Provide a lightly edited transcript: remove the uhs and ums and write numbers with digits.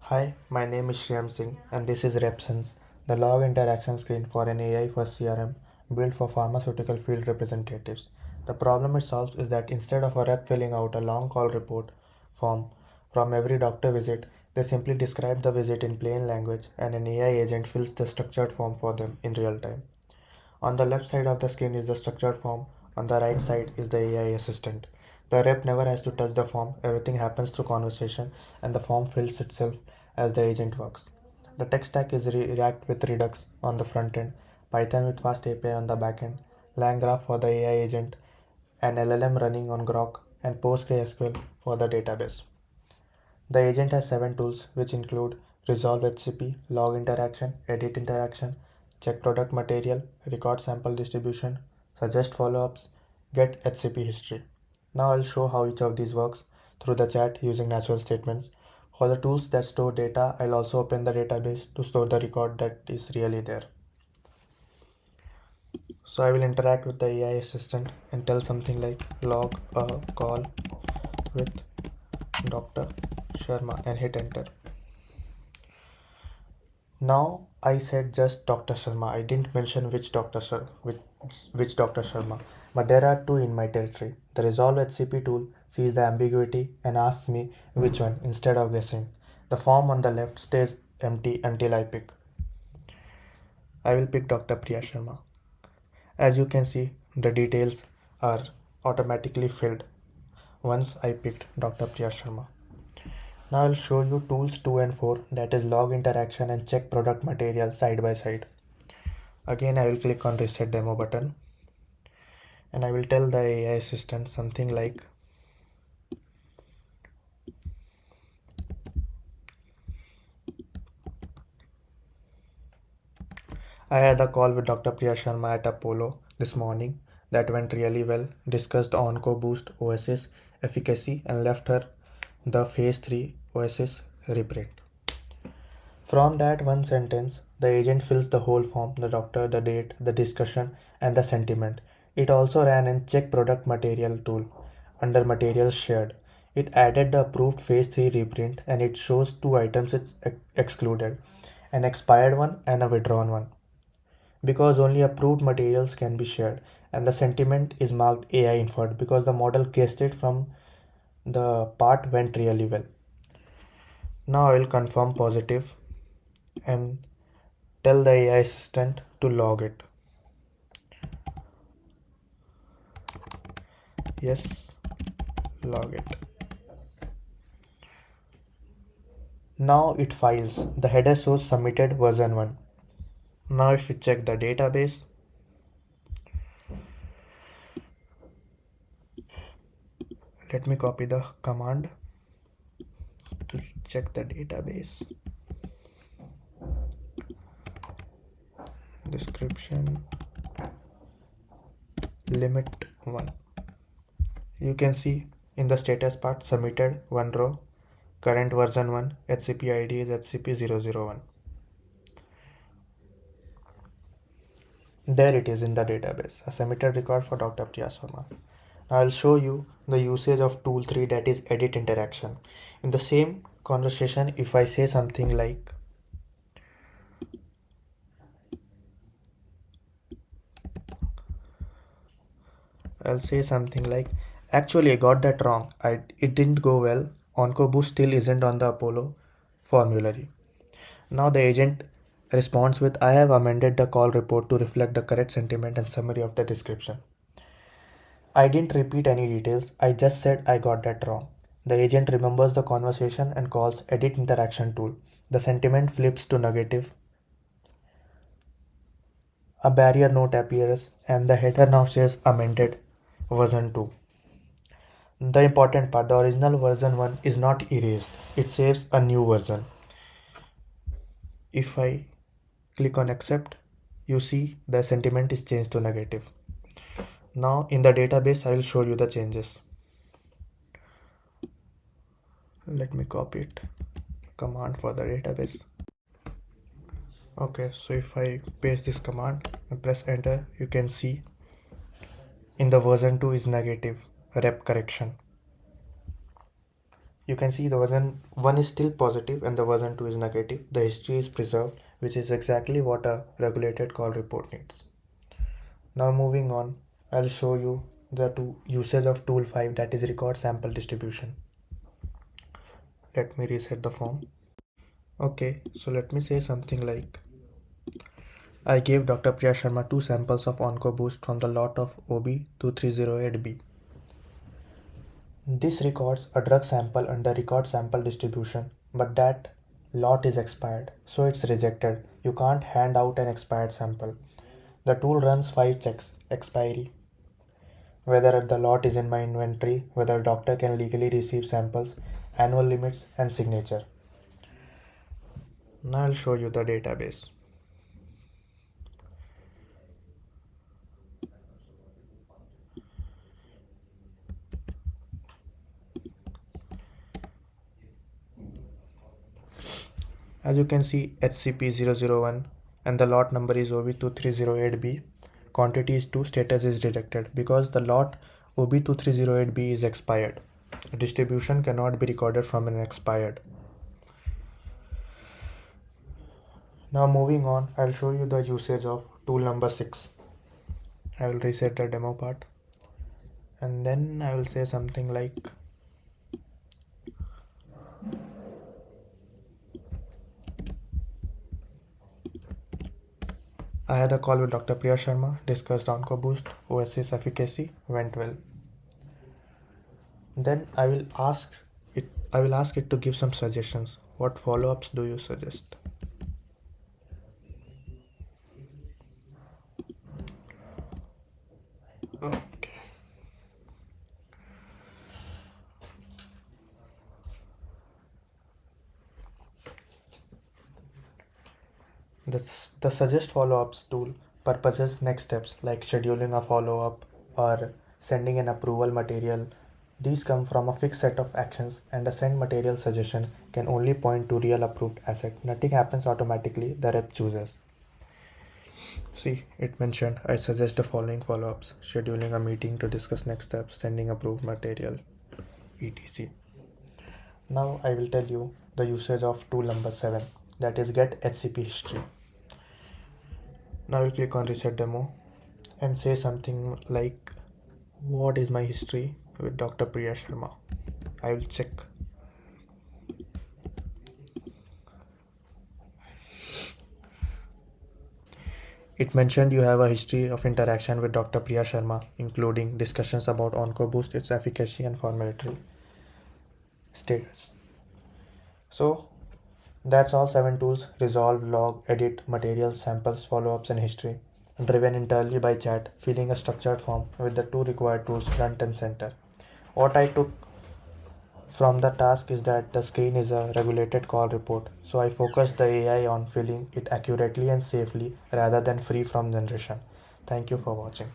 Hi, my name is Shyam Singh and this is RepSense, the log interaction screen for an AI first CRM built for pharmaceutical field representatives. The problem it solves is that instead of a rep filling out a long call report form from every doctor visit, they simply describe the visit in plain language and an AI agent fills the structured form for them in real time. On the left side of the screen is the structured form, on the right side is the AI assistant. The rep never has to touch the form, everything happens through conversation, and the form fills itself as the agent works. The tech stack is React with Redux on the front end, Python with FastAPI on the back end, LangGraph for the AI agent, an LLM running on Groq, and PostgreSQL for the database. The agent has 7 tools which include resolve HCP, log interaction, edit interaction, check product material, record sample distribution, suggest follow-ups, get HCP history. Now I'll show how each of these works through the chat using natural statements. For the tools that store data, I'll also open the database to store the record that is really there. So I will interact with the AI assistant and tell something like log a call with Dr. Sharma and hit enter. Now I said just Dr. Sharma. I didn't mention which which Dr. Sharma. But there are two in my territory. The Resolve HCP tool sees the ambiguity and asks me which one instead of guessing. The form on the left stays empty until I pick. I will pick Dr. Priya Sharma. As you can see, the details are automatically filled once I picked Dr. Priya Sharma. Now I'll show you tools 2 and 4, that is log interaction and check product material side by side. Again I will click on reset demo button and I will tell the AI assistant something like I had a call with Dr. Priya Sharma at Apollo this morning that went really well, discussed Onco Boost OSS efficacy and left her the phase 3 OSS reprint. From that one sentence, the agent fills the whole form, the doctor, the date, the discussion, and the sentiment. It also ran in check product material tool under materials shared. It added the approved phase 3 reprint and it shows two items it's excluded, an expired one and a withdrawn one. Because only approved materials can be shared and the sentiment is marked AI inferred because the model guessed it from the part went really well. Now I will confirm positive and tell the AI assistant to log it. Yes, log it. Now it files. The header shows submitted version 1. Now if we check the database, let me copy the command to check the database. Description limit 1. You can see in the status part submitted 1 row, current version 1, HCP ID is HCP001. There it is in the database, a submitted record for Dr. Priya Sharma. Now I'll show you the usage of tool 3, that is edit interaction. In the same conversation, if I say something like actually I got that wrong. It didn't go well. OncoBoost still isn't on the Apollo formulary. Now the agent responds with I have amended the call report to reflect the correct sentiment and summary of the description. I didn't repeat any details. I just said I got that wrong. The agent remembers the conversation and calls edit interaction tool. The sentiment flips to negative. A barrier note appears and the header now says amended version 2. The important part, the original version 1 is not erased. It saves a new version. If I click on accept, you see the sentiment is changed to negative. Now in the database, I will show you the changes. Let me copy it. Command for the database. Okay, so if I paste this command and press enter, you can see in the version 2 is negative rep correction. You can see the version 1 is still positive and the version 2 is negative. The history is preserved, which is exactly what a regulated call report needs. Now moving on, I'll show you the usage of tool 5, that is record sample distribution. Let me reset the form. Okay, so let me say something like, I gave Dr. Priya Sharma 2 samples of OncoBoost from the lot of OB2308B. This records a drug sample under record sample distribution, but that lot is expired, so it's rejected. You can't hand out an expired sample. The tool runs 5 checks: expiry, whether the lot is in my inventory, whether doctor can legally receive samples, annual limits, and signature. Now I'll show you the database. As you can see, HCP 001 and the lot number is OB2308B. Quantity is 2, status is rejected because the lot OB2308B is expired. Distribution cannot be recorded from an expired. Now moving on, I'll show you the usage of tool number 6. I will reset the demo part and then I will say something like, I had a call with Dr. Priya Sharma, discussed OncoBoost, OS's efficacy, went well. Then I will ask it to give some suggestions. What follow-ups do you suggest? Okay. The suggest follow-ups tool purposes next steps like scheduling a follow-up or sending an approval material. These come from a fixed set of actions, and a send material suggestion can only point to real approved asset. Nothing happens automatically, the rep chooses. See, it mentioned, I suggest the following follow-ups: scheduling a meeting to discuss next steps, sending approved material, etc. Now I will tell you the usage of tool number 7, that is get HCP history. Now I will click on reset demo and say something like, what is my history with Dr. Priya Sharma? I will check. It mentioned you have a history of interaction with Dr. Priya Sharma, including discussions about OncoBoost, its efficacy and formulary status. So that's all 7 tools: resolve, log, edit, materials, samples, follow-ups, and history. Driven entirely by chat, filling a structured form with the 2 required tools front and center. What I took from the task is that the screen is a regulated call report, so I focused the AI on filling it accurately and safely rather than free from generation. Thank you for watching.